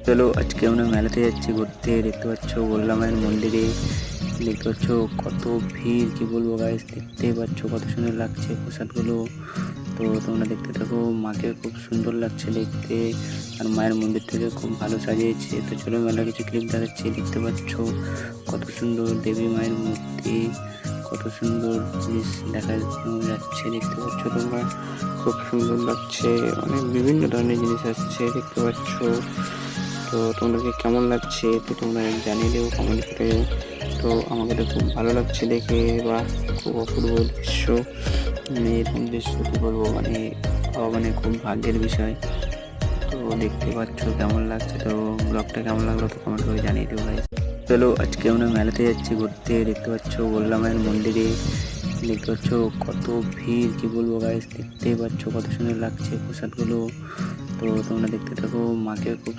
চলো আজকে আমরা মেলাতে যাচ্ছি ঘুরতে। দেখতে পাচ্ছ গোল্লা মায়ের মন্দিরে, দেখতে পাচ্ছ কত ভিড়, কি বলবো গাইস। দেখতেই পাচ্ছ কত সুন্দর লাগছে প্রসাদগুলো। তো তোমরা দেখতে থাকো, মাকে খুব সুন্দর লাগছে দেখতে, আর মায়ের মন্দিরটাকে খুব ভালো সাজিয়েছে। তো চলো মেলা কিছু ক্লিপ দেখাচ্ছি। দেখতে পাচ্ছ কত সুন্দর দেবী মায়ের মূর্তি, কত সুন্দর জিনিস দেখা যাচ্ছে। দেখতে পাচ্ছ তোমরা, খুব সুন্দর লাগছে। অনেক বিভিন্ন ধরনের জিনিস আসছে, দেখতে পাচ্ছ। তো তোমাদেরকে কেমন লাগছে তো তোমরা জানিয়ে দেবো কমেন্ট করে। তো আমাকে তো খুব ভালো লাগছে দেখে, বা খুব অপূর্ব দৃশ্য। এরকম দৃশ্য কী বলবো, মানে খুব ভাগ্যের বিষয়। তো দেখতে পাচ্ছ কেমন লাগছে। তো ব্লগটা কেমন লাগলো তো কমেন্ট করে জানিয়ে দেবো ভাই। চলো আজকে আমরা মেলাতে যাচ্ছি ঘুরতে। দেখতে পাচ্ছ গোল্লা মায়ের মন্দিরে, দেখতে পাচ্ছ কত ভিড়, কি বলবো গাইস। দেখতেই পাচ্ছ কত সুন্দর লাগছে প্রসাদগুলো। তো তোমরা দেখতে থাকো, মাকে খুব